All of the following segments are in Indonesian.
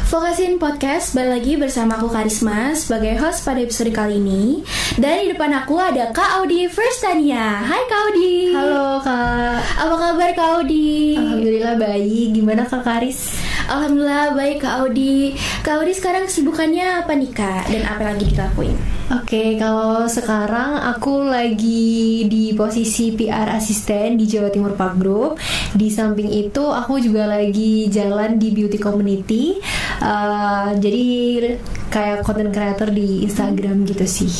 Vokasin Podcast, balik lagi bersama aku Karisma sebagai host pada episode kali ini. Dan di depan aku ada Kak Audi Firstania. Hai Kak Audi. Halo Kak. Apa kabar Kak Audi? Alhamdulillah baik. Gimana Kak Karis? Alhamdulillah baik Kak Audi. Kak Audi sekarang kesibukannya apa nih Kak? Dan apa lagi dilakuin? Oke, kalau sekarang aku lagi di posisi PR asisten di Jawa Timur Park Group. Di samping itu aku juga lagi jalan di beauty community. Jadi kayak content creator di Instagram gitu sih.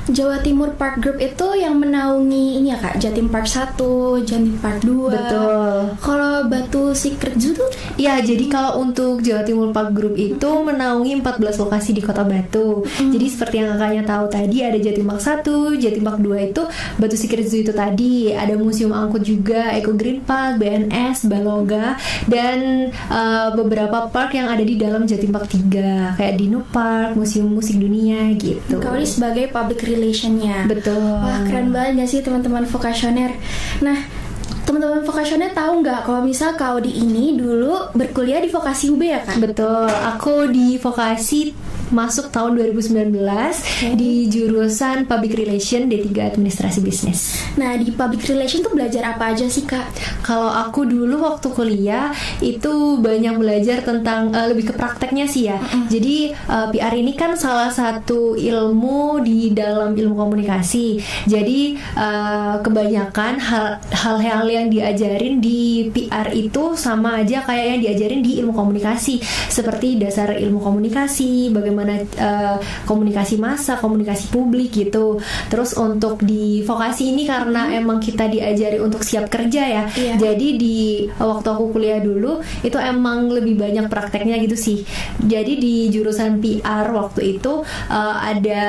Jawa Timur Park Group itu yang menaungi ini ya Kak, Jatim Park 1, Jatim Park 2. Betul. Kalau Batu Secret Zoo tuh? Ya, jadi kalau untuk Jawa Timur Park Group itu menaungi 14 lokasi di Kota Batu. Jadi seperti yang kakaknya tahu tadi, ada Jatim Park 1, Jatim Park 2 itu Batu Secret Zoo itu tadi. Ada Museum Angkut juga, Eco Green Park, BNS, Baloga, dan beberapa park yang ada di dalam Jatim Park 3, kayak Dino Park, Museum Musik Dunia gitu. Kau ini sebagai public relationnya. Betul. Wah, keren banget gak sih teman-teman vokasioner. Nah, teman-teman vokasioner tahu nggak kalau misal Kak Audi ini dulu berkuliah di Vokasi UB ya Kak? Betul, aku di Vokasi masuk tahun 2019 di jurusan Public Relation D3 Administrasi Bisnis. Nah, di Public Relation tuh belajar apa aja sih Kak? Kalau aku dulu waktu kuliah itu banyak belajar tentang lebih ke prakteknya sih ya. Jadi PR ini kan salah satu ilmu di dalam ilmu komunikasi. Jadi kebanyakan hal-hal yang diajarin di PR itu sama aja kayak yang diajarin di ilmu komunikasi, seperti dasar ilmu komunikasi, bagaimana komunikasi massa, komunikasi publik gitu. Terus untuk di vokasi ini karena emang kita diajari untuk siap kerja ya. Jadi di waktu aku kuliah dulu itu emang lebih banyak prakteknya gitu sih. Jadi di jurusan PR waktu itu ada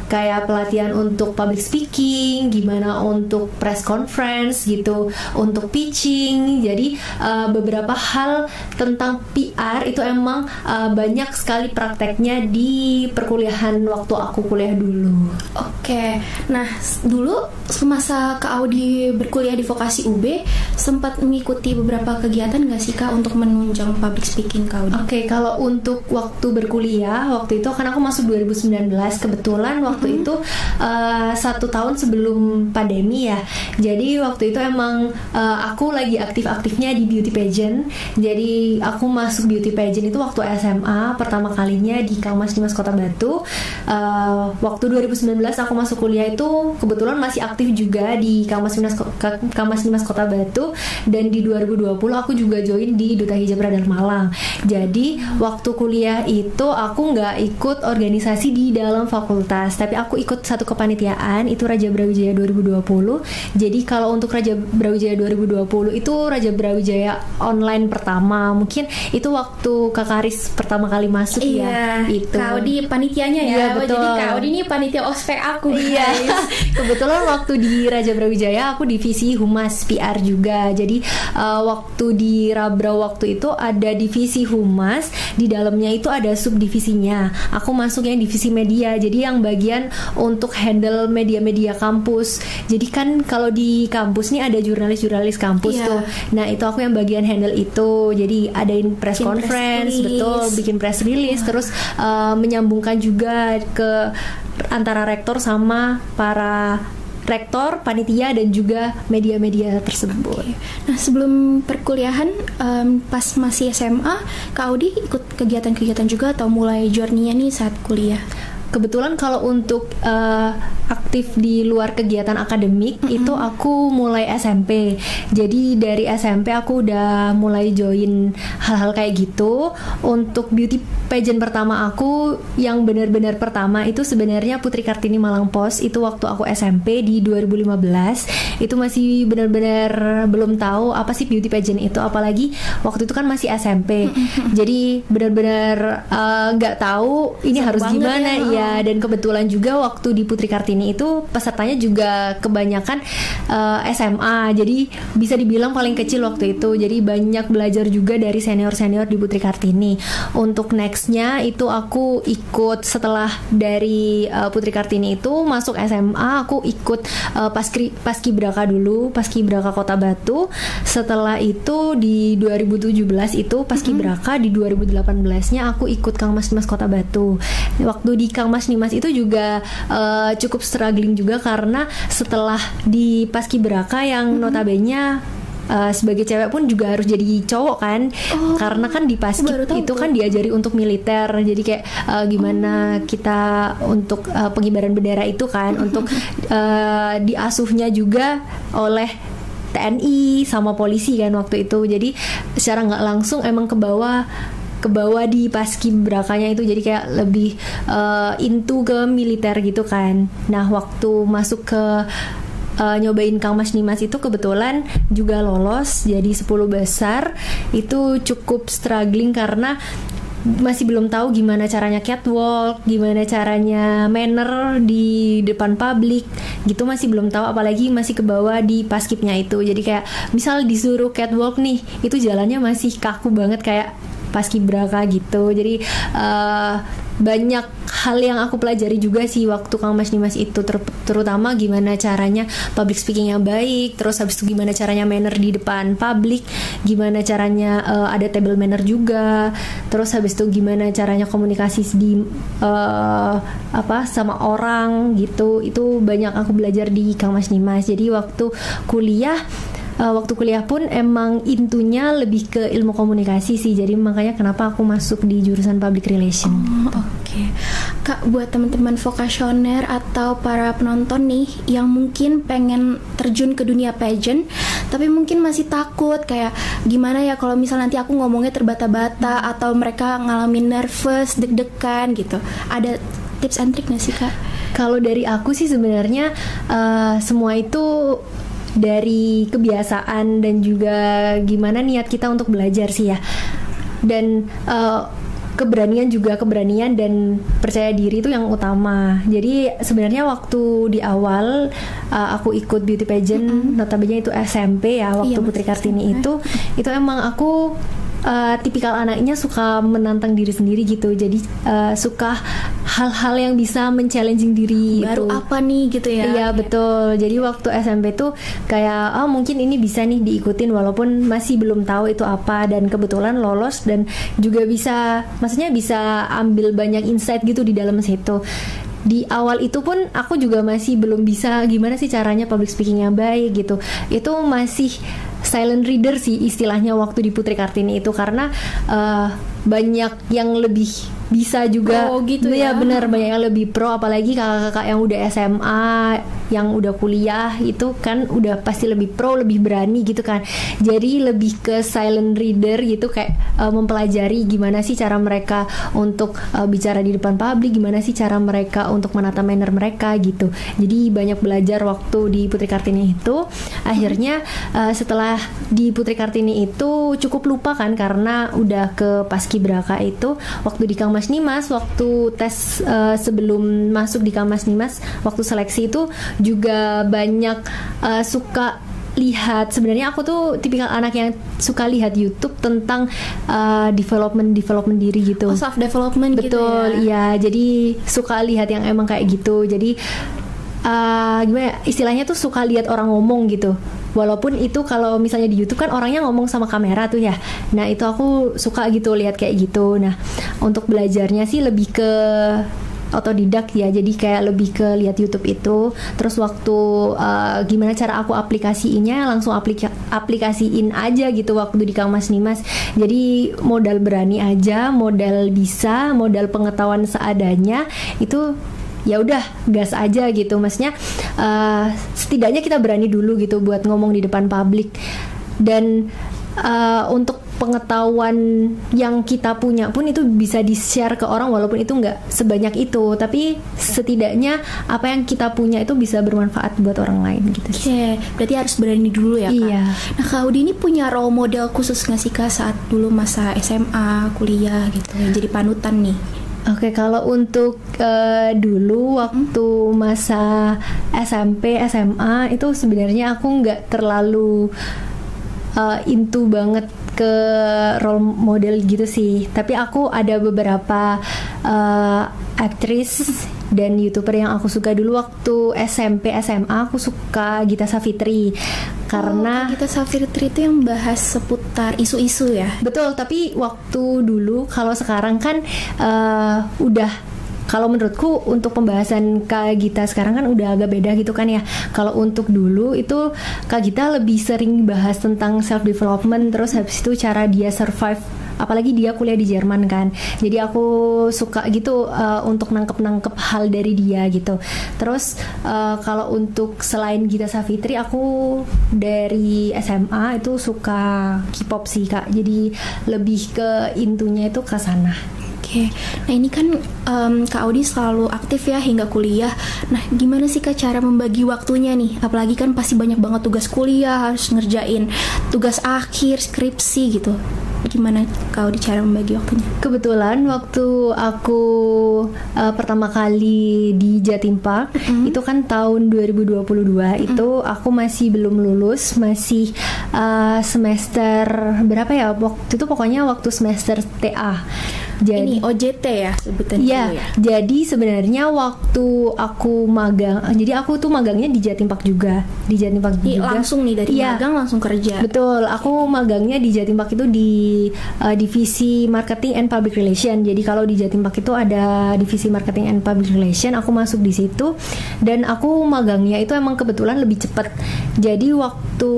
kayak pelatihan untuk public speaking, gimana untuk press conference gitu, untuk pitching. Jadi beberapa hal tentang PR itu emang banyak sekali prakteknya di perkuliahan waktu aku kuliah dulu. Oke, nah dulu semasa Kak Audi berkuliah di Vokasi UB sempat mengikuti beberapa kegiatan nggak sih Kak untuk menunjang public speaking Kak Audi? Oke, kalau untuk waktu berkuliah waktu itu kan aku masuk 2019, kebetulan waktu itu 1 tahun sebelum pandemi ya. Jadi waktu itu emang aku lagi aktif-aktifnya di beauty pageant. Jadi aku masuk beauty pageant itu waktu SMA pertama kalinya di Kamas Dimas Kota Batu. Waktu 2019 aku masuk kuliah itu kebetulan masih aktif juga di Kamas Dimas Kota Batu, dan di 2020 aku juga join di Duta Hijab Radar Malang. Jadi waktu kuliah itu aku nggak ikut organisasi di dalam fakultas, tapi aku ikut satu kepanitiaan, itu Raja Brawijaya 2020. Jadi kalau untuk Raja Brawijaya 2020 itu Raja Brawijaya online pertama, mungkin itu waktu Kak Karis pertama kali masuk ya. Itu Kak Audi panitianya ya. Iya, betul. Jadi Kak Audi ini panitia ospek aku. Iya. Kebetulan waktu di Raja Brawijaya aku divisi Humas PR juga. Jadi waktu di Rabra waktu itu ada divisi Humas, di dalamnya itu ada subdivisinya. Aku masuk yang divisi media. Jadi yang bagian untuk handle media-media kampus. Jadi kan kalau di kampus nih ada jurnalis-jurnalis kampus tuh. Nah, itu aku yang bagian handle itu. Jadi adain press conference, betul, bikin press release, terus menyambungkan juga ke antara rektor sama para rektor, panitia, dan juga media-media tersebut. Nah, sebelum perkuliahan pas masih SMA, Kak Audi ikut kegiatan-kegiatan juga atau mulai journey-nya nih saat kuliah? Kebetulan kalau untuk aktif di luar kegiatan akademik itu aku mulai SMP. Jadi dari SMP aku udah mulai join hal-hal kayak gitu. Untuk beauty pageant pertama aku yang benar-benar pertama itu sebenarnya Putri Kartini Malang Pos. Itu waktu aku SMP di 2015. Itu masih benar-benar belum tahu apa sih beauty pageant itu, apalagi waktu itu kan masih SMP. Jadi benar-benar nggak tahu ini seru harus gimana ya. Iya, dan kebetulan juga waktu di Putri Kartini itu pesertanya juga kebanyakan SMA. Jadi bisa dibilang paling kecil waktu itu. Jadi banyak belajar juga dari senior-senior di Putri Kartini. Untuk nextnya itu aku ikut setelah dari Putri Kartini itu masuk SMA, aku ikut Paskibraka dulu, Paskibraka Kota Batu. Setelah itu di 2017 itu Paskibraka, di 2018-nya aku ikut Kangmas Kota Batu. Waktu di Kangmas Nimas itu juga cukup struggling juga karena setelah di Paskibraka yang notabene sebagai cewek pun juga harus jadi cowok kan, karena kan di Paskib itu kan diajari untuk militer, jadi kayak gimana kita untuk pengibaran bendera itu kan, untuk diasuhnya juga oleh TNI sama polisi kan waktu itu, jadi secara nggak langsung emang ke bawah di Paskibrakanya itu, jadi kayak lebih into ke militer gitu kan. Nah waktu masuk ke nyobain Kangmas Nimas itu kebetulan juga lolos jadi 10 besar. Itu cukup struggling karena masih belum tahu gimana caranya catwalk, gimana caranya manner di depan publik gitu, masih belum tahu, apalagi masih ke bawah di paskibnya itu. Jadi kayak misal disuruh catwalk nih, itu jalannya masih kaku banget kayak Paskibraka gitu. Jadi banyak hal yang aku pelajari juga sih waktu Kangmas Nimas itu, terutama gimana caranya public speaking yang baik, terus habis itu gimana caranya manner di depan publik, gimana caranya ada table manner juga, terus habis itu gimana caranya komunikasi di sama orang gitu. Itu banyak aku belajar di Kangmas Nimas. Jadi waktu kuliah pun emang intunya lebih ke ilmu komunikasi sih, jadi makanya kenapa aku masuk di jurusan public relation. Oke. Kak, buat teman-teman vokasioner atau para penonton nih yang mungkin pengen terjun ke dunia pageant tapi mungkin masih takut kayak gimana ya kalau misal nanti aku ngomongnya terbata-bata, atau mereka ngalamin nervous, deg-degan gitu, ada tips and trick nggak sih Kak? Kalau dari aku sih sebenarnya semua itu dari kebiasaan dan juga gimana niat kita untuk belajar sih ya, dan keberanian dan percaya diri itu yang utama. Jadi sebenarnya waktu di awal aku ikut beauty pageant, notabene itu SMP ya, waktu Putri Kartini itu emang aku tipikal anaknya suka menantang diri sendiri gitu, jadi suka hal-hal yang bisa men-challenging diri. Baru itu apa nih gitu ya? Iya betul. Jadi waktu SMP tuh kayak mungkin ini bisa nih diikutin walaupun masih belum tahu itu apa, dan kebetulan lolos dan juga maksudnya bisa ambil banyak insight gitu di dalam situ. Di awal itu pun aku juga masih belum bisa gimana sih caranya public speaking yang baik gitu. Itu masih silent reader sih istilahnya waktu di Putri Kartini itu, karena banyak yang lebih bisa juga gitu ya. Benar, banyak yang lebih pro, apalagi kakak-kakak yang udah SMA, yang udah kuliah itu kan udah pasti lebih pro, lebih berani gitu kan. Jadi lebih ke silent reader gitu, kayak mempelajari gimana sih cara mereka untuk bicara di depan publik, gimana sih cara mereka untuk menata manner mereka gitu. Jadi banyak belajar waktu di Putri Kartini itu. Akhirnya setelah di Putri Kartini itu cukup lupa kan, karena udah ke Paskibraka itu. Waktu di Kangmas Nimas, waktu tes sebelum masuk di Kangmas Nimas, waktu seleksi itu juga banyak suka lihat. Sebenarnya aku tuh tipikal anak yang suka lihat YouTube tentang development diri gitu. Self development gitu ya. Betul, iya. Jadi suka lihat yang emang kayak gitu. Jadi gimana istilahnya tuh suka lihat orang ngomong gitu. Walaupun itu kalau misalnya di YouTube kan orangnya ngomong sama kamera tuh ya. Nah itu aku suka gitu lihat kayak gitu. Nah untuk belajarnya sih lebih ke otodidak ya, jadi kayak lebih ke lihat YouTube itu. Terus waktu gimana cara aku aplikasiinnya, langsung aplikasiin aja gitu waktu di Kangmas Nimas. Jadi modal berani aja, modal bisa, modal pengetahuan seadanya, itu ya udah gas aja gitu. Maksudnya setidaknya kita berani dulu gitu buat ngomong di depan publik. Dan untuk pengetahuan yang kita punya pun itu bisa di-share ke orang, walaupun itu nggak sebanyak itu, tapi setidaknya apa yang kita punya itu bisa bermanfaat buat orang lain gitu. Oke, berarti harus berani dulu ya Kak. Iya. Nah Kak Audi ini punya role model khusus nggak sih Kak saat dulu masa SMA, kuliah gitu, yang jadi panutan nih? Oke, kalau untuk dulu waktu masa SMP, SMA itu sebenarnya aku nggak terlalu into banget ke role model gitu sih. Tapi aku ada beberapa aktris dan YouTuber yang aku suka dulu waktu SMP, SMA. Aku suka Gita Savitri karena Gita Savitri itu yang bahas seputar isu-isu ya. betul. Tapi waktu dulu, kalau sekarang kan udah. Kalau menurutku untuk pembahasan Kak Gita sekarang kan udah agak beda gitu kan ya. Kalau untuk dulu itu Kak Gita lebih sering bahas tentang self development, terus habis itu cara dia survive, apalagi dia kuliah di Jerman kan. Jadi aku suka gitu untuk nangkep hal dari dia gitu. Terus kalau untuk selain Gita Savitri, aku dari SMA itu suka K-pop sih Kak. Jadi lebih ke intunya itu ke sana. Oke, nah ini kan Kak Audi selalu aktif ya hingga kuliah. Nah, gimana sih Kak cara membagi waktunya nih? Apalagi kan pasti banyak banget tugas kuliah, harus ngerjain tugas akhir, skripsi gitu. Gimana Kak Audi cara membagi waktunya? Kebetulan waktu aku pertama kali di Jatim Park itu kan tahun 2022, itu aku masih belum lulus, masih semester berapa ya? Waktu itu pokoknya waktu semester TA. Jadi, ini OJT ya sebutannya ya, ya. Jadi sebenarnya waktu aku magang, jadi aku tuh magangnya di Jatim Park juga, di Jatim Park juga. Langsung nih dari magang langsung kerja. Betul, aku magangnya di Jatim Park itu di divisi Marketing and Public Relation. Jadi kalau di Jatim Park itu ada divisi Marketing and Public Relation, aku masuk di situ dan aku magangnya itu emang kebetulan lebih cepat. Jadi waktu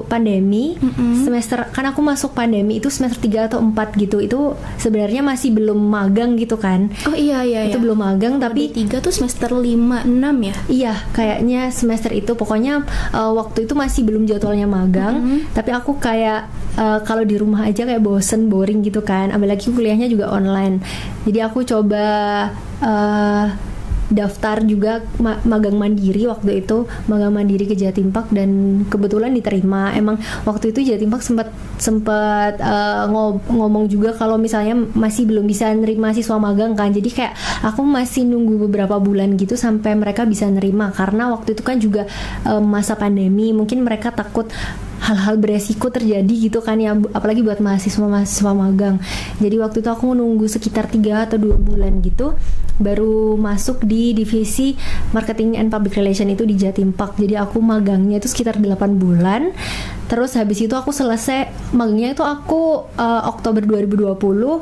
pandemi semester, kan aku masuk pandemi itu semester 3 atau 4 gitu. Itu sebenarnya masih belum magang gitu kan. Oh iya. Itu belum magang, tapi 3 tuh semester 5, 6 ya? Iya, kayaknya semester itu. Pokoknya waktu itu masih belum jadwalnya magang, tapi aku kayak kalau di rumah aja kayak bosen, boring gitu kan. Apalagi kuliahnya juga online. Jadi aku coba daftar juga magang mandiri waktu itu, magang mandiri ke Jatim Park dan kebetulan diterima. Emang waktu itu Jatim Park sempat ngomong juga kalau misalnya masih belum bisa nerima siswa magang kan. Jadi kayak aku masih nunggu beberapa bulan gitu sampai mereka bisa nerima, karena waktu itu kan juga masa pandemi, mungkin mereka takut hal-hal beresiko terjadi gitu kan ya, apalagi buat mahasiswa magang. Jadi waktu itu aku nunggu sekitar 3 atau 2 bulan gitu baru masuk di divisi Marketing and Public Relation itu di Jatim Park. Jadi aku magangnya itu sekitar 8 bulan. Terus habis itu aku selesai magangnya itu aku Oktober 2020.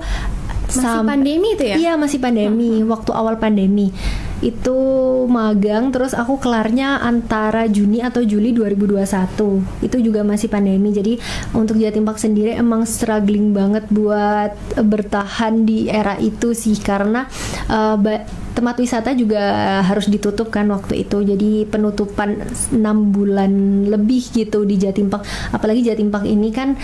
Masih pandemi itu ya? Iya, masih pandemi. Waktu awal pandemi itu magang, terus aku kelarnya antara Juni atau Juli 2021. Itu juga masih pandemi. Jadi untuk Jatim Park sendiri emang struggling banget buat bertahan di era itu sih, karena tempat wisata juga harus ditutup kan waktu itu. Jadi penutupan 6 bulan lebih gitu di Jatim Park. Apalagi Jatim Park ini kan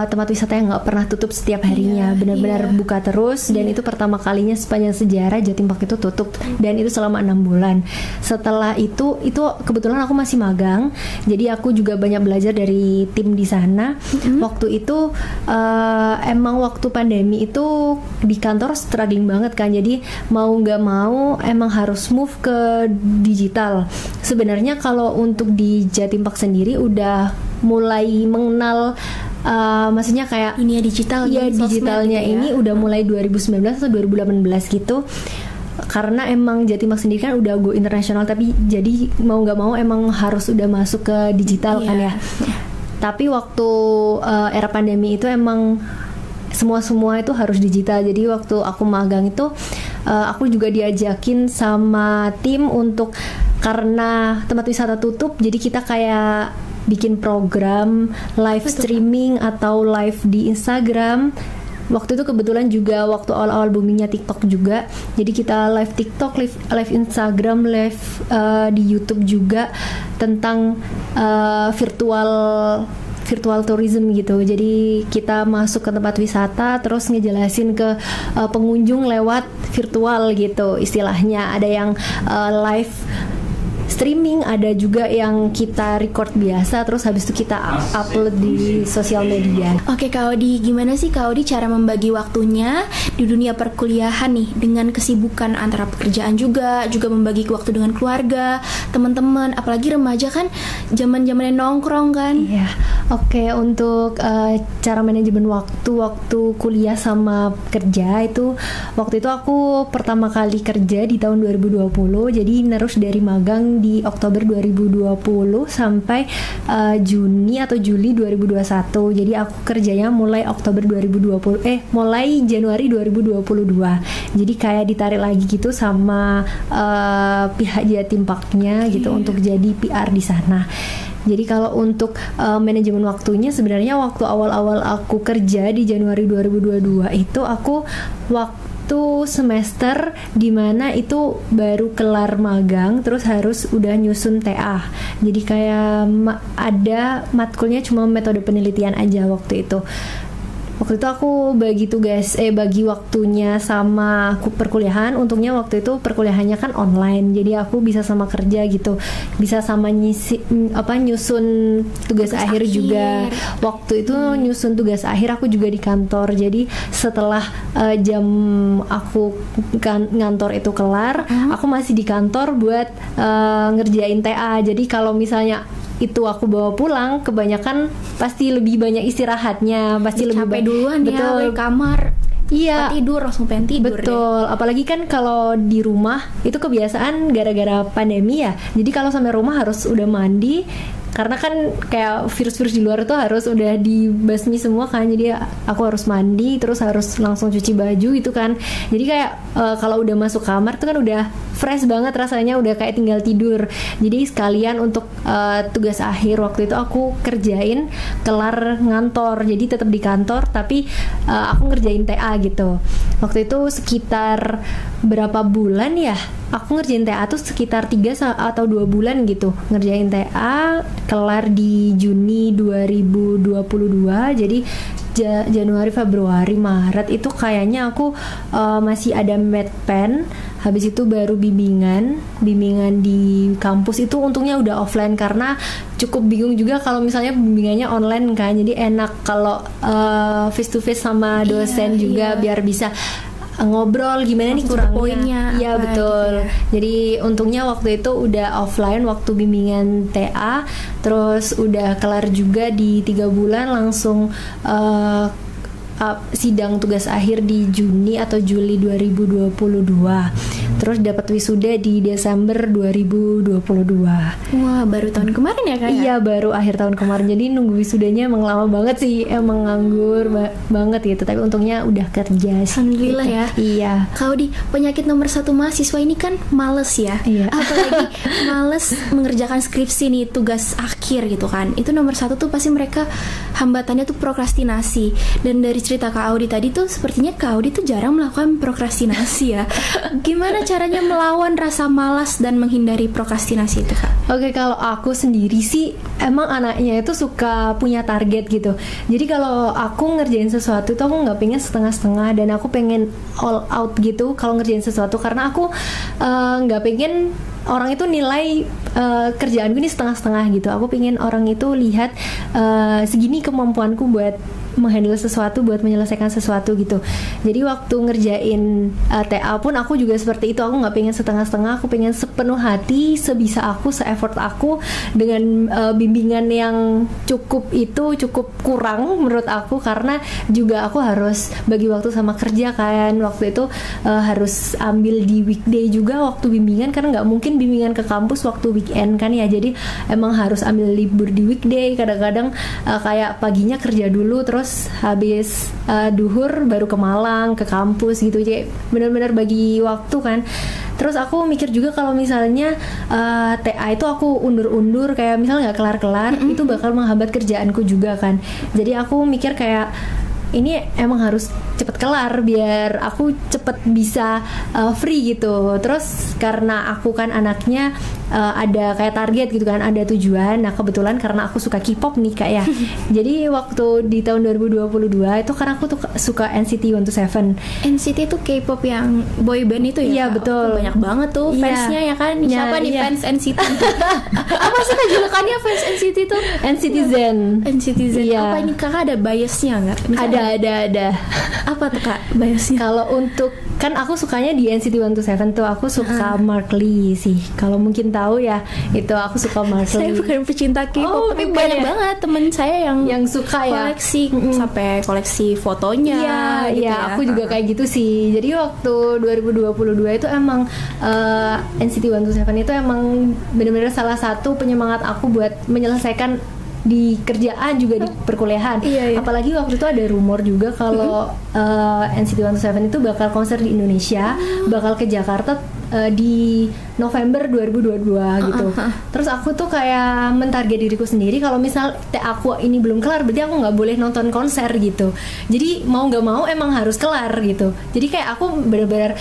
tempat wisata yang nggak pernah tutup setiap harinya, benar-benar buka terus. Dan itu pertama kalinya sepanjang sejarah Jatim Park itu tutup, dan itu selama 6 bulan. Setelah itu kebetulan aku masih magang, jadi aku juga banyak belajar dari tim di sana. Waktu itu emang waktu pandemi itu di kantor struggling banget kan, jadi mau nggak mau emang harus move ke digital. Sebenarnya kalau untuk di Jatim Park sendiri udah mulai mengenal maksudnya kayak ini ya digital, ya digitalnya gitu ya. Ini udah mulai 2019 atau 2018 gitu. Karena emang Jatim Park sendiri kan udah go internasional, tapi jadi mau nggak mau emang harus udah masuk ke digital kan ya. Tapi waktu era pandemi itu emang semua itu harus digital. Jadi waktu aku magang itu aku juga diajakin sama tim untuk, karena tempat wisata tutup, jadi kita kayak bikin program live streaming atau live di Instagram. Waktu itu kebetulan juga waktu awal-awal boomingnya TikTok juga. Jadi kita live TikTok, live Instagram, live di YouTube juga tentang virtual tourism gitu. Jadi kita masuk ke tempat wisata terus ngejelasin ke pengunjung lewat virtual gitu istilahnya. Ada yang live streaming, ada juga yang kita record biasa, terus habis itu kita upload di sosial media. Oke Kak Odi, gimana sih Kak Odi cara membagi waktunya di dunia perkuliahan nih, dengan kesibukan antara pekerjaan juga membagi waktu dengan keluarga, teman-teman, apalagi remaja kan zaman-zamannya nongkrong kan? Iya. Oke, untuk cara manajemen waktu kuliah sama kerja itu, waktu itu aku pertama kali kerja di tahun 2020, jadi nerus dari magang di Oktober 2020 sampai Juni atau Juli 2021. Jadi aku kerjanya mulai mulai Januari 2022. Jadi kayak ditarik lagi gitu sama pihak Jatim Parknya gitu untuk jadi PR di sana. Jadi kalau untuk manajemen waktunya, sebenarnya waktu awal-awal aku kerja di Januari 2022 itu aku waktu semester dimana itu baru kelar magang, terus harus udah nyusun TA. Jadi kayak ada matkulnya cuma metode penelitian aja waktu itu. Waktu itu aku bagi waktunya sama perkuliahan. Untungnya waktu itu perkuliahannya kan online, jadi aku bisa sama kerja gitu, bisa sama nyusun tugas akhir juga. Waktu itu nyusun tugas akhir aku juga di kantor. Jadi setelah jam aku ngantor itu kelar, aku masih di kantor buat ngerjain TA. Jadi kalau misalnya itu aku bawa pulang, kebanyakan pasti lebih banyak istirahatnya, pasti lebih capek duluan ya, kamar. Iya, langsung pengen tidur. Betul, apalagi kan kalau di rumah itu kebiasaan gara-gara pandemi ya. Jadi kalau sampai rumah harus udah mandi, karena kan kayak virus-virus di luar itu harus udah dibasmi semua kan. Jadi aku harus mandi, terus harus langsung cuci baju gitu kan. Jadi kayak kalau udah masuk kamar tuh kan udah fresh banget rasanya, udah kayak tinggal tidur. Jadi sekalian untuk tugas akhir waktu itu aku kerjain kelar ngantor. Jadi tetap di kantor tapi aku ngerjain TA gitu. Waktu itu sekitar berapa bulan ya? Aku ngerjain TA tuh sekitar 3 atau 2 bulan gitu. Ngerjain TA kelar di Juni 2022. Jadi Januari, Februari, Maret itu kayaknya aku masih ada medpen. Habis itu baru bimbingan di kampus. Itu untungnya udah offline karena cukup bingung juga kalau misalnya bimbingannya online kan. Jadi enak kalau face to face sama dosen juga biar bisa ngobrol gimana nih kurangnya. Poinnya iya betul. Jadi untungnya waktu itu udah offline waktu bimbingan TA, terus udah kelar juga di 3 bulan langsung sidang tugas akhir di Juni atau Juli 2022. Terus dapat wisuda di Desember 2022. Wah, baru tahun kemarin ya Kak? Iya, baru akhir tahun kemarin. Jadi nunggu wisudanya emang lama banget sih, emang nganggur banget gitu. Tapi untungnya udah kerja sih. Alhamdulillah gitu. ya. Iya. Kalau di penyakit nomor 1 mahasiswa ini kan males ya. Iya. Apalagi males mengerjakan skripsi nih, tugas akhir gitu kan. Itu nomor 1 tuh pasti mereka hambatannya tuh prokrastinasi. Dan dari cerita Kak Audi tadi tuh sepertinya Kak Audi tuh jarang melakukan prokrastinasi ya. Gimana caranya melawan rasa malas dan menghindari prokrastinasi itu Kak? Oke, kalau aku sendiri sih emang anaknya itu suka punya target gitu. Jadi kalau aku ngerjain sesuatu itu aku nggak pengen setengah-setengah, dan aku pengen all out gitu kalau ngerjain sesuatu, karena aku nggak pengen orang itu nilai kerjaanku ini setengah-setengah gitu. Aku pengen orang itu lihat segini kemampuanku buat menghandle sesuatu, buat menyelesaikan sesuatu gitu. Jadi waktu ngerjain TA pun aku juga seperti itu. Aku nggak pengen setengah-setengah, aku pengen sepenuh hati, sebisa aku, se-effort aku. Dengan bimbingan yang cukup kurang menurut aku, karena juga aku harus bagi waktu sama kerja kan. Waktu itu harus ambil di weekday juga waktu bimbingan, karena nggak mungkin bimbingan ke kampus waktu weekend kan ya. Jadi emang harus ambil libur di weekday. Kadang-kadang kayak paginya kerja dulu, terus habis duhur baru ke Malang, ke kampus gitu. Jadi benar-benar bagi waktu kan. Terus aku mikir juga kalau misalnya TA itu aku undur-undur, kayak misalnya nggak kelar-kelar, itu bakal menghambat kerjaanku juga kan. Jadi aku mikir kayak ini emang harus cepet kelar biar aku cepet bisa free gitu. Terus karena aku kan anaknya ada kayak target gitu kan, ada tujuan. Nah kebetulan karena aku suka K-pop nih Kak ya. Jadi waktu di tahun 2022 itu karena aku tuh suka NCT 127. NCT itu K-pop yang boy band itu ya? Iya Kak? betul. Oh, banyak banget tuh fansnya ya kan? Siapa nih fans NCT? Apa sih Kak julukannya fans NCT tuh? NCTzen. NCTzen. Iya. Apa ini Kakak ada biasnya nggak? Ada. Apa tuh Kak biasnya? Kalau untuk kan aku sukanya di NCT 127 tuh aku suka Mark Lee sih. Kalau mungkin tahu ya, itu aku suka Mark Lee. Saya bukan pecinta K-pop, tapi banyak banget temen saya yang suka ya. Koleksi sampai koleksi fotonya. Iya, aku juga kayak gitu sih. Jadi waktu 2022 itu emang NCT 127 itu emang benar-benar salah satu penyemangat aku buat menyelesaikan di kerjaan juga di perkuliahan. Iya. Apalagi waktu itu ada rumor juga kalau NCT 127 itu bakal konser di Indonesia, bakal ke Jakarta di November 2022 gitu. Terus aku tuh kayak mentarget diriku sendiri kalau misal aku ini belum kelar berarti aku nggak boleh nonton konser gitu. Jadi mau nggak mau emang harus kelar gitu. Jadi kayak aku benar-benar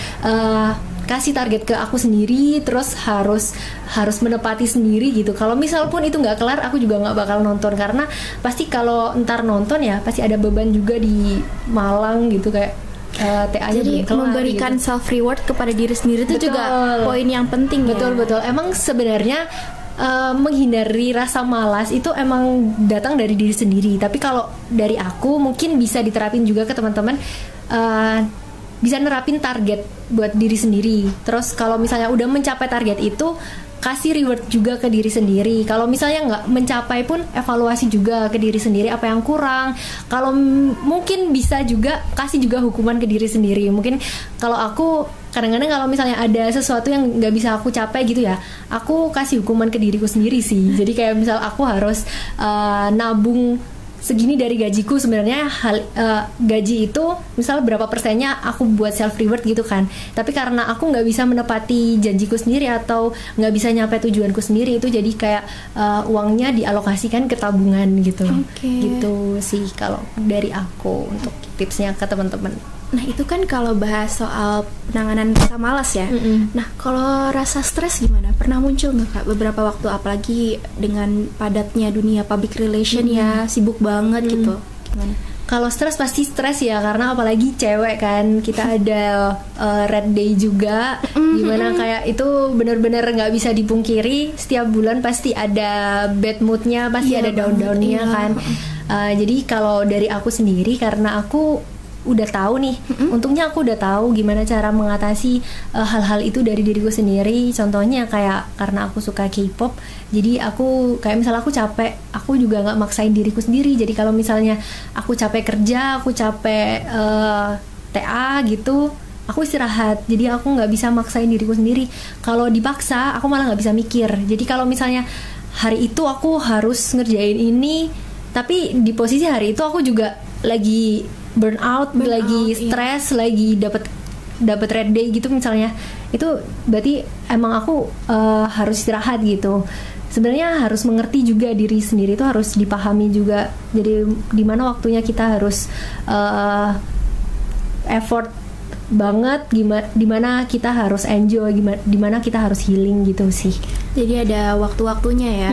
kasih target ke aku sendiri, terus harus menepati sendiri gitu. Kalau misal pun itu nggak kelar, aku juga nggak bakal nonton karena pasti kalau ntar nonton ya pasti ada beban juga di Malang gitu kayak TA-nya jadi belum kelar, memberikan gitu. self reward kepada diri sendiri itu juga poin yang penting. Betul. Emang sebenarnya menghindari rasa malas itu emang datang dari diri sendiri. Tapi kalau dari aku mungkin bisa diterapin juga ke teman-teman. Bisa nerapin target buat diri sendiri. Terus kalau misalnya udah mencapai target itu, kasih reward juga ke diri sendiri. Kalau misalnya nggak mencapai pun evaluasi juga ke diri sendiri apa yang kurang. Kalau mungkin bisa juga kasih juga hukuman ke diri sendiri. Mungkin kalau aku kadang-kadang kalau misalnya ada sesuatu yang nggak bisa aku capai gitu ya, aku kasih hukuman ke diriku sendiri sih. Jadi kayak misal aku harus nabung segini dari gajiku, sebenarnya gaji itu misal berapa persennya aku buat self reward gitu kan, tapi karena aku nggak bisa menepati janjiku sendiri atau nggak bisa nyampe tujuanku sendiri, itu jadi kayak uangnya dialokasikan ke tabungan gitu. Gitu sih kalau dari aku untuk tipsnya ke teman-teman. Nah itu kan kalau bahas soal penanganan rasa malas ya. Nah kalau rasa stres gimana? Pernah muncul nggak Kak beberapa waktu, apalagi dengan padatnya dunia public relation ya, sibuk banget gitu. Gimana? Kalau stres pasti stres ya, karena apalagi cewek kan, kita ada red day juga, dimana kayak itu benar-benar nggak bisa dipungkiri, setiap bulan pasti ada bad moodnya, pasti ada down-downnya kan. Jadi kalau dari aku sendiri, karena aku udah tahu nih, untungnya aku udah tahu gimana cara mengatasi hal-hal itu dari diriku sendiri. Contohnya kayak karena aku suka K-pop, jadi aku kayak misalnya aku capek, aku juga nggak maksain diriku sendiri. Jadi kalau misalnya aku capek kerja, aku capek TA gitu, aku istirahat. Jadi aku nggak bisa maksain diriku sendiri. Kalau dipaksa, aku malah nggak bisa mikir. Jadi kalau misalnya hari itu aku harus ngerjain ini, tapi di posisi hari itu aku juga lagi burnout, lagi stres, lagi dapat red day gitu misalnya, itu berarti emang aku harus istirahat gitu. Sebenarnya harus mengerti juga diri sendiri, itu harus dipahami juga. Jadi di mana waktunya kita harus effort banget, dimana kita harus enjoy, dimana kita harus healing gitu sih. Jadi ada waktu-waktunya ya.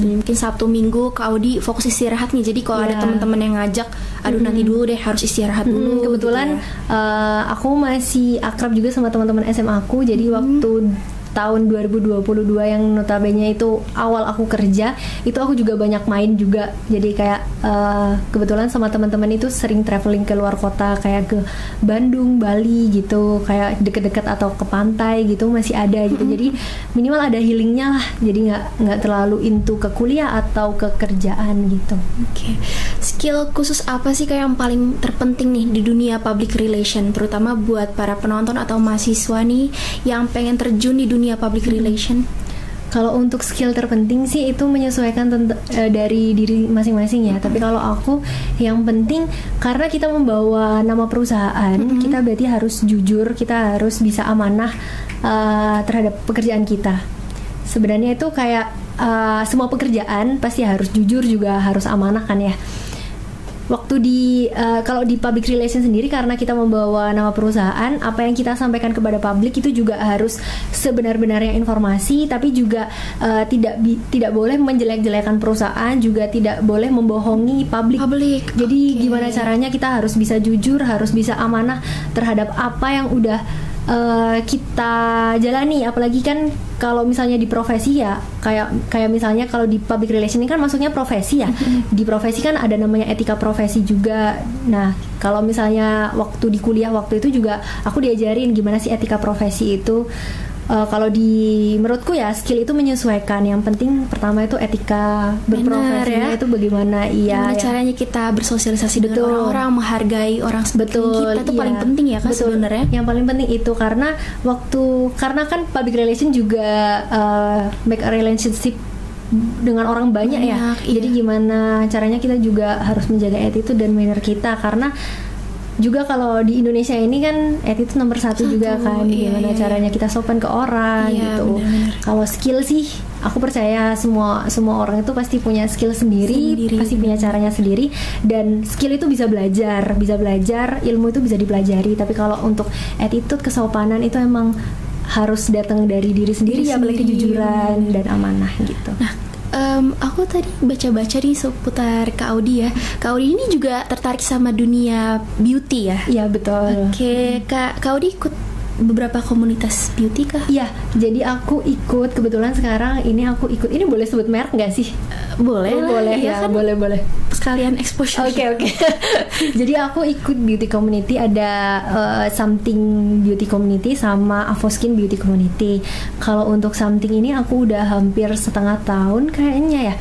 Mungkin Sabtu Minggu Kak Audi fokus istirahat nih. Jadi kalau ada teman-teman yang ngajak, aduh nanti dulu deh harus istirahat dulu. Kebetulan gitu ya. aku masih akrab juga sama teman-teman SMA aku. Jadi waktu tahun 2022 yang notabene itu awal aku kerja, itu aku juga banyak main juga. Jadi kayak kebetulan sama teman-teman itu sering traveling ke luar kota, kayak ke Bandung, Bali gitu, kayak deket-deket atau ke pantai gitu masih ada gitu. Jadi minimal ada healingnya lah. Jadi nggak terlalu into ke kuliah atau ke kerjaan gitu. Skill khusus apa sih kayak yang paling terpenting nih di dunia public relation, terutama buat para penonton atau mahasiswa nih yang pengen terjun di dunia public relation? Kalau untuk skill terpenting sih itu menyesuaikan dari diri masing-masing ya. Tapi kalau aku yang penting, karena kita membawa nama perusahaan, kita berarti harus jujur, kita harus bisa amanah terhadap pekerjaan kita. Sebenarnya itu kayak semua pekerjaan pasti harus jujur juga harus amanah kan ya. waktu kalau di public relation sendiri, karena kita membawa nama perusahaan, apa yang kita sampaikan kepada publik itu juga harus sebenar-benarnya informasi, tapi juga tidak boleh menjelek-jelekan perusahaan, juga tidak boleh membohongi publik. Jadi gimana caranya kita harus bisa jujur, harus bisa amanah terhadap apa yang udah kita jalani. Apalagi kan kalau misalnya di profesi ya, kayak misalnya kalau di public relation ini kan maksudnya profesi ya. Di profesi kan ada namanya etika profesi juga. Nah, kalau misalnya waktu di kuliah waktu itu juga aku diajarin gimana sih etika profesi itu. Kalau menurutku ya skill itu menyesuaikan. Yang penting pertama itu etika berprofesinya itu bagaimana gimana caranya kita bersosialisasi dengan orang-orang, menghargai orang seperti kita itu paling penting ya kan sebenarnya. Yang paling penting itu karena kan public relation juga make a relationship dengan orang banyak ya. Jadi gimana caranya kita juga harus menjaga attitude dan manner kita, karena juga kalau di Indonesia ini kan attitude nomor satu juga kan. Gimana caranya kita sopan ke orang gitu. Kalau skill sih aku percaya semua orang itu pasti punya skill sendiri, pasti punya caranya sendiri, dan skill itu bisa belajar, ilmu itu bisa dipelajari. Tapi kalau untuk attitude, kesopanan itu emang harus datang dari diri sendiri ya, apalagi kejujuran dan amanah gitu. Nah, aku tadi baca-baca nih seputar Kak Audi ya. Kak Audi ini juga tertarik sama dunia beauty ya? Iya betul. Oke, Kak Audi ikut beberapa komunitas beauty kah? Iya, jadi aku ikut, kebetulan sekarang ini ini boleh sebut merek nggak sih? Boleh ya, kan? boleh. Sekalian exposure. Oke. Jadi aku ikut beauty community, ada Something Beauty Community sama Avoskin Beauty Community. Kalau untuk Something ini aku udah hampir setengah tahun kayaknya ya.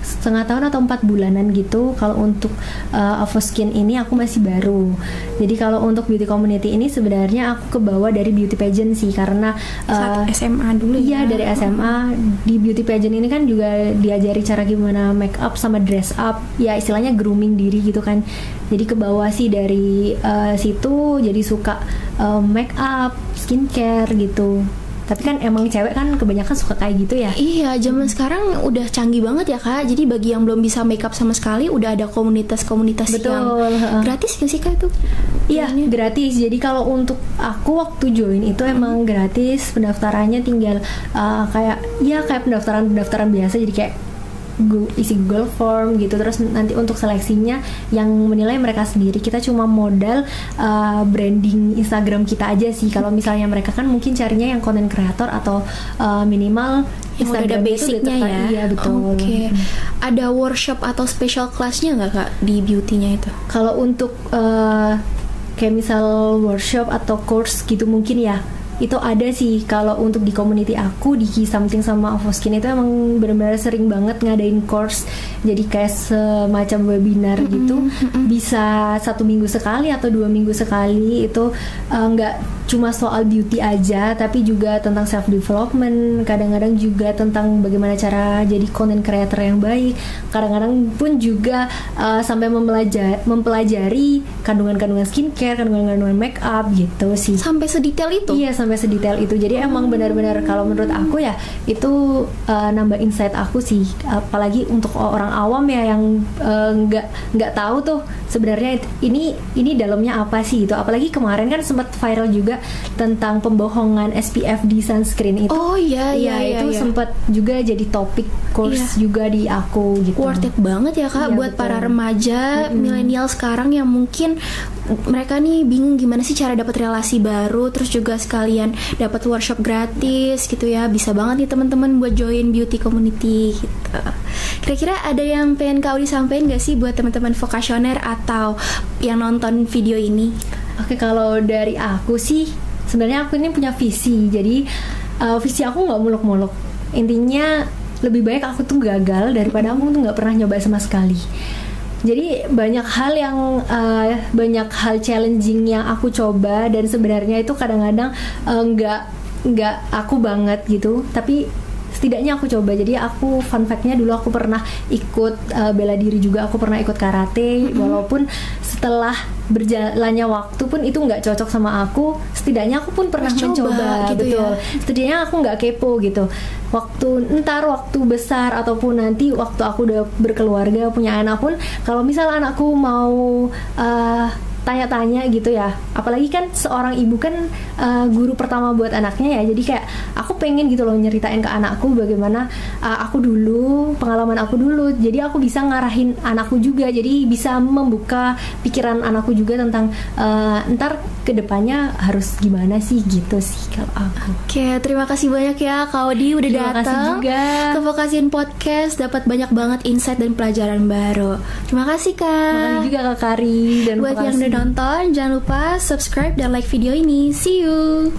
Setengah tahun atau 4 bulanan gitu. Kalau untuk Avoskin ini aku masih baru. Jadi kalau untuk beauty community ini sebenarnya aku kebawa dari beauty pageant sih, karena saat SMA dulu ya. Iya, dari SMA. Di beauty pageant ini kan juga diajari cara gimana make up sama dress up, ya istilahnya grooming diri gitu kan. Jadi kebawa sih dari situ, jadi suka make up, skincare gitu. Tapi kan emang cewek kan kebanyakan suka kayak gitu ya. Iya, zaman sekarang udah canggih banget ya Kak. Jadi bagi yang belum bisa makeup sama sekali, udah ada komunitas-komunitas yang gratis gak sih Kak itu? Iya, gratis. Jadi kalau untuk aku waktu join itu emang gratis. Pendaftarannya tinggal kayak pendaftaran biasa. Jadi kayak isi Google Form gitu, terus nanti untuk seleksinya yang menilai mereka sendiri. Kita cuma modal branding Instagram kita aja sih. Kalau misalnya mereka kan mungkin carinya yang content creator atau minimal Instagram ada basicnya ya. Iya betul. Oke. Ada workshop atau special classnya nggak Kak di beauty-nya itu? Kalau untuk kayak misal workshop atau course gitu mungkin ya, itu ada sih. Kalau untuk di community aku di Something sama Avoskin itu emang benar-benar sering banget ngadain course. Jadi kayak semacam webinar gitu. Bisa 1 minggu sekali atau 2 minggu sekali. Itu nggak cuma soal beauty aja, tapi juga tentang self development. Kadang-kadang juga tentang bagaimana cara jadi content creator yang baik. Kadang-kadang pun juga sampai mempelajari kandungan-kandungan skincare, kandungan-kandungan make up gitu sih. Sampai sedetail itu? Iya, sampai sedetail itu. Jadi emang benar-benar kalau menurut aku ya itu nambah insight aku sih. Apalagi untuk orang awam ya yang nggak tahu tuh sebenarnya ini dalamnya apa sih itu. Apalagi kemarin kan sempat viral juga tentang pembohongan SPF di sunscreen itu. Oh iya itu sempat juga jadi topik course juga di aku gitu. Worth it banget ya Kak buat betul. Para remaja milenial sekarang yang mungkin mereka nih bingung gimana sih cara dapat relasi baru, terus juga sekalian dapat workshop gratis gitu ya. Bisa banget nih teman-teman buat join beauty community gitu. Kira-kira ada yang pengen Kak Audi sampaikan gak sih buat teman-teman vokasioner atau yang nonton video ini? Oke, kalau dari aku sih sebenarnya aku ini punya visi. Jadi visi aku nggak muluk-muluk. Intinya lebih baik aku tuh gagal daripada aku tuh nggak pernah nyoba sama sekali. Jadi banyak hal challenging yang aku coba, dan sebenarnya itu kadang-kadang nggak aku banget gitu, tapi setidaknya aku coba. Jadi aku fun fact-nya dulu aku pernah ikut bela diri juga, aku pernah ikut karate. Walaupun setelah berjalannya waktu pun itu nggak cocok sama aku, setidaknya aku pun pernah mencoba gitu, betul. ya? Setidaknya aku nggak kepo gitu. Waktu besar ataupun nanti waktu aku udah berkeluarga punya anak pun, kalau misal anakku mau tanya-tanya gitu ya, apalagi kan seorang ibu kan guru pertama buat anaknya ya, jadi kayak aku pengen gitu loh nyeritain ke anakku bagaimana aku dulu, pengalaman aku dulu, jadi aku bisa ngarahin anakku juga, jadi bisa membuka pikiran anakku juga tentang ntar kedepannya harus gimana sih gitu sih kalau aku. Oke, terima kasih banyak ya Kak Odi udah datang ke Vokasian Podcast, dapat banyak banget insight dan pelajaran baru. Terima kasih Kak. Terima kasih juga Kak Kari dan buat yang udah nonton, jangan lupa subscribe dan like video ini. See you.